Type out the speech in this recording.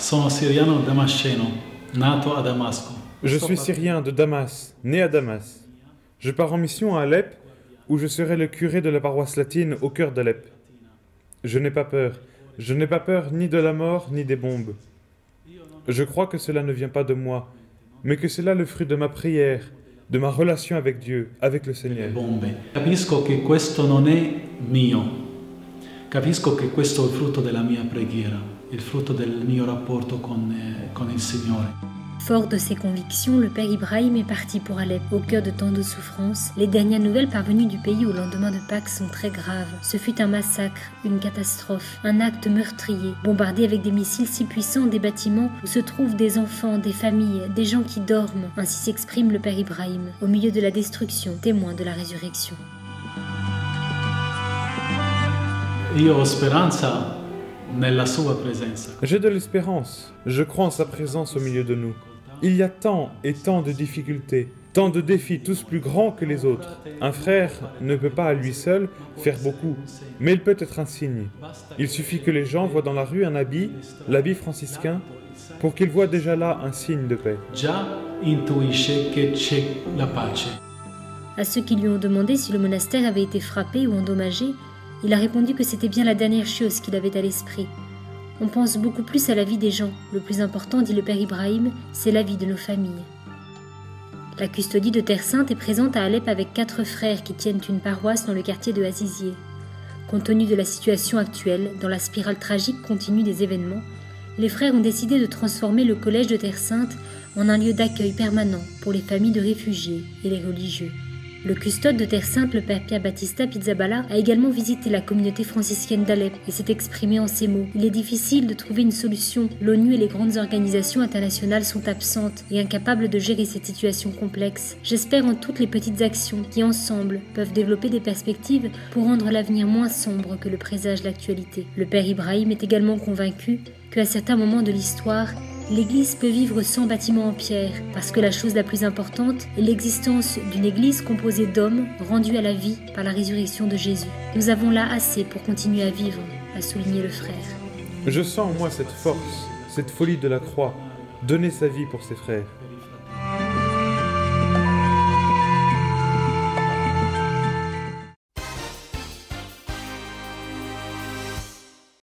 Sono siriano damasceno, nato a Damasco. Je suis syrien de Damas, né à Damas. Je pars en mission à Alep, où je serai le curé de la paroisse latine au cœur d'Alep. Je n'ai pas peur. Je n'ai pas peur ni de la mort, ni des bombes. Je crois que cela ne vient pas de moi, mais que c'est là le fruit de ma prière, de ma relation avec Dieu, avec le Seigneur. Bombe. Capisco che questo non è mio. Capisco che questo è il frutto della mia preghiera, il frutto del mio rapporto con il Signore. Fort de ses convictions, le père Ibrahim est parti pour Alep. Au cœur de tant de souffrances, les dernières nouvelles parvenues du pays au lendemain de Pâques sont très graves. Ce fut un massacre, une catastrophe, un acte meurtrier, bombardé avec des missiles si puissants des bâtiments où se trouvent des enfants, des familles, des gens qui dorment. Ainsi s'exprime le père Ibrahim, au milieu de la destruction, témoin de la résurrection. Io ho speranza nella sua presenza. J'ai de l'espérance. Je crois en sa présence au milieu de nous. Il y a tant et tant de difficultés, tant de défis, tous plus grands que les autres. Un frère ne peut pas à lui seul faire beaucoup, mais il peut être un signe. Il suffit que les gens voient dans la rue un habit, l'habit franciscain, pour qu'ils voient déjà là un signe de paix. Già intuisce che c'è la pace. À ceux qui lui ont demandé si le monastère avait été frappé ou endommagé, il a répondu que c'était bien la dernière chose qu'il avait à l'esprit. On pense beaucoup plus à la vie des gens. Le plus important, dit le père Ibrahim, c'est la vie de nos familles. La custodie de Terre Sainte est présente à Alep avec 4 frères qui tiennent une paroisse dans le quartier de Azizieh. Compte tenu de la situation actuelle, dans la spirale tragique continue des événements, les frères ont décidé de transformer le collège de Terre Sainte en un lieu d'accueil permanent pour les familles de réfugiés et les religieux. Le custode de Terre Sainte, le père Pierre Battista Pizzaballa, a également visité la communauté franciscaine d'Alep et s'est exprimé en ces mots. Il est difficile de trouver une solution. L'ONU et les grandes organisations internationales sont absentes et incapables de gérer cette situation complexe. J'espère en toutes les petites actions qui, ensemble, peuvent développer des perspectives pour rendre l'avenir moins sombre que le présage l'actualité. Le père Ibrahim est également convaincu qu'à certains moments de l'histoire, l'Église peut vivre sans bâtiment en pierre, parce que la chose la plus importante est l'existence d'une Église composée d'hommes rendus à la vie par la résurrection de Jésus. Nous avons là assez pour continuer à vivre, a souligné le frère. Je sens en moi cette force, cette folie de la croix, donner sa vie pour ses frères.